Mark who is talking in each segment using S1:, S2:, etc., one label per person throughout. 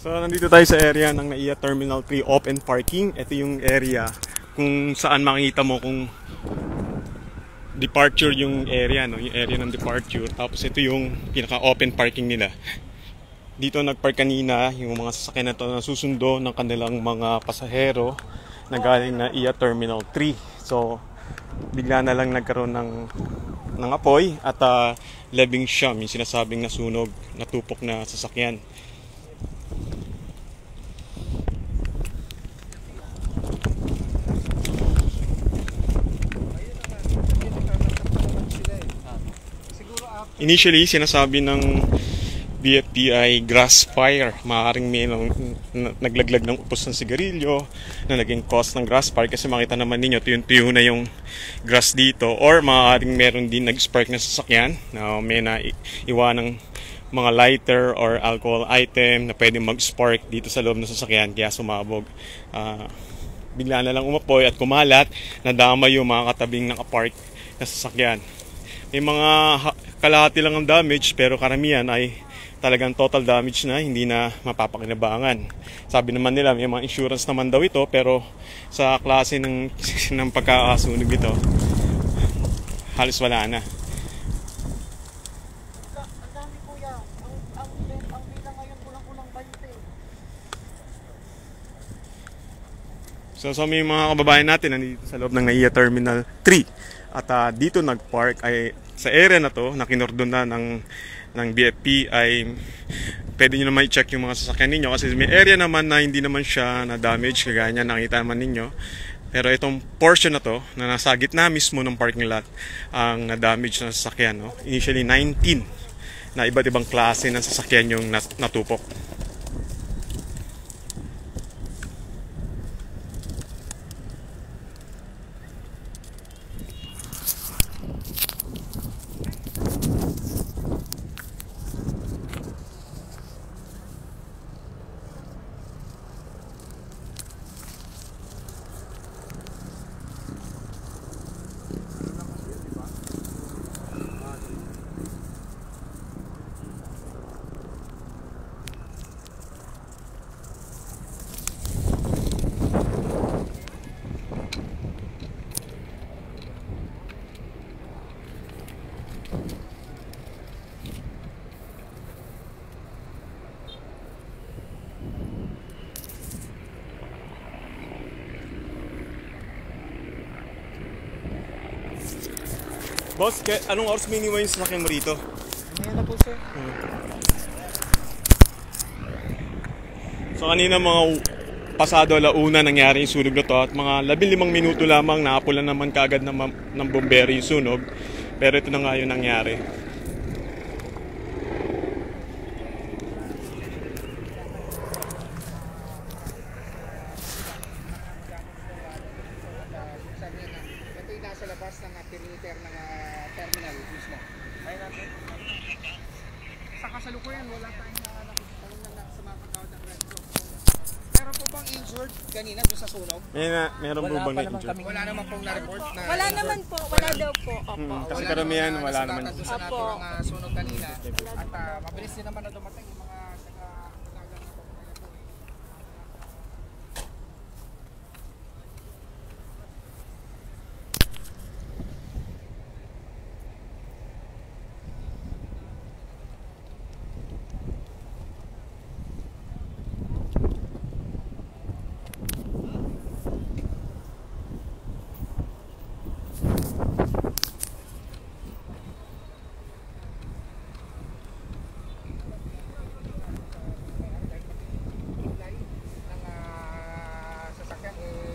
S1: So nandito tayo sa area ng NAIA Terminal 3 Open Parking. Ito yung area kung saan makikita mo kung departure yung area, no? Yung area ng departure. Tapos ito yung pinaka-open parking nila. Dito nagpark kanina yung mga sasakyan na to na susundo ng kanilang mga pasahero na galing na NAIA Terminal 3. So bigla na lang nagkaroon ng apoy at labing siyam, yung sinasabing nasunog, natupok na sasakyan. Initially, sinasabi ng BFP ay grass fire. Maaaring may naglaglag ng upos ng sigarilyo na naging cause ng grass fire kasi makita naman ninyo tuyo na yung grass dito, or maaaring meron din nag-spark na sasakyan na may naiwan ng mga lighter or alcohol item na pwedeng mag-spark dito sa loob ng sasakyan kaya sumabog. Bigla na lang umapoy at kumalat, nadama yung mga katabing nakapark na sasakyan. May mga kalahati lang ang damage pero karamihan ay talagang total damage na, hindi na mapapakinabangan. Sabi naman nila may mga insurance naman daw ito, pero sa klase ng pagkakasunog ito, halos wala na.
S2: Ang dami kuya, ang bilang ngayon kulang-kulang 20.
S1: So may mga kababayan natin nandito sa loob ng NAIA Terminal 3 at dito nag-park ay sa area na to na kinordon na ng BFP ay pwede nyo naman i-check yung mga sasakyan ninyo kasi may area naman na hindi naman siya na damage kagaya niya nakita naman ninyo, pero itong portion na to na nasa gitna mismo ng parking lot ang na-damage na sasakyan, no? Initially 19 na iba't ibang klase ng sasakyan yung natupok. Boss, anong oras minimum yung sasakyan mo rito?
S2: Ngayon na po sir.
S1: So kanina mga pasado alauna nangyari yung sunog na to at mga 15 minuto lamang naapulan naman kaagad ng bombero yung sunog, pero ito na nga yung nangyari.
S2: Ito yung nasa labas ng perimeter ng terminal mismo. Ayun natin. Sa kasalukuyan, wala tayong nakikita sa mga pagkawad ng red zone. Meron po bang injured kanina doon sa sunog?
S1: Meron po bang na-injured?
S2: Wala naman pong na-report na...
S3: Wala naman po, wala daw po. Opo.
S1: Kasi karamihan wala naman.
S2: Doon sa naturang sunog kanina. At mabilis din naman na dumating yung mga nagagang na po.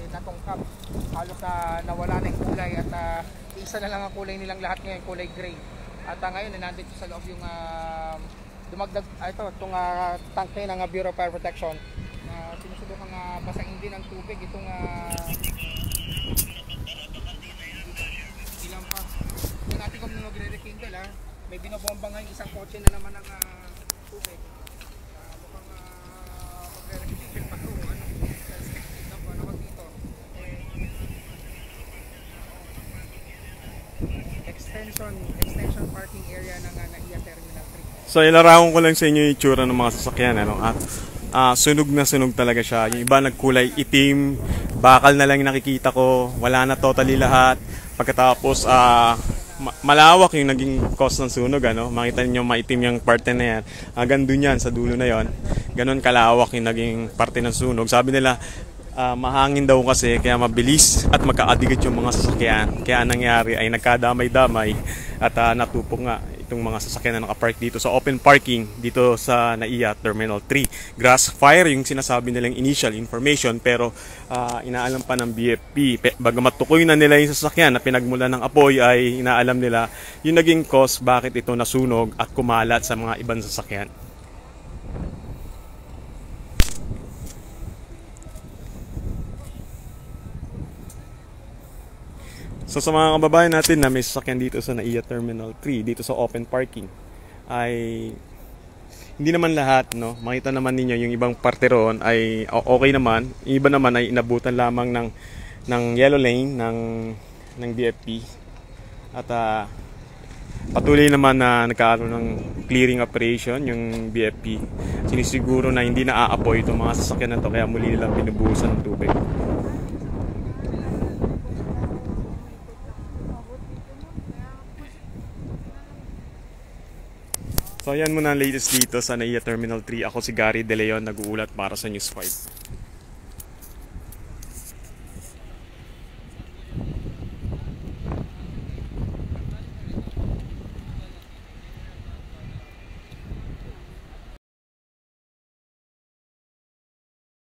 S2: Natungkap, halos nawala na yung kulay at isa na lang ang kulay nilang lahat ngayon, kulay gray. At ngayon nandito sa loob yung dumagdag itong tangke ng Bureau of Fire Protection na sinusubukang basahin din ng tubig itong ilang pa. Kung natin kung magre-rekindle may binobomba ngayon isang kotse na naman ng tubig. Mukhang magre-rekindle pa ito. Extension parking area ng NAIA Terminal 3.
S1: So ilarawan ko lang sa inyo yung itsura ng mga sasakyan, ano? At sunog na sunog talaga siya. Yung iba nagkulay itim, bakal na lang yung nakikita ko, wala na totally lahat. Pagkatapos malawak yung naging cause ng sunog, ano. Makita niyo maitim yung parte na yan. Hanggang dun yan sa dulo na yon. Ganon kalawak yung naging parte ng sunog. Sabi nila mahangin daw kasi kaya mabilis at magkaadigat yung mga sasakyan. Kaya nangyari ay nagkadamay-damay at natupok nga itong mga sasakyan na nakapark dito sa open parking dito sa NAIA Terminal 3. Grass fire yung sinasabi nilang initial information, pero inaalam pa ng BFP. Bagamat tukoy na nila yung sasakyan na pinagmula ng apoy, ay inaalam nila yung naging cause bakit ito nasunog at kumalat sa mga ibang sasakyan. So sa mga kababayan natin na may sasakyan dito sa NAIA Terminal 3, dito sa open parking, ay hindi naman lahat, no? Makita naman ninyo yung ibang parte roon ay okay naman. Yung iba naman ay inabutan lamang ng yellow lane ng BFP. At patuloy naman na nagkaroon ng clearing operation yung BFP. Sinisiguro na hindi na aapoy itong mga sasakyan na to, kaya muli nilang binubuhusan ng tubig. So yan muna ang latest dito sa NAIA Terminal 3. Ako si Gary De Leon, nag-uulat para sa News 5.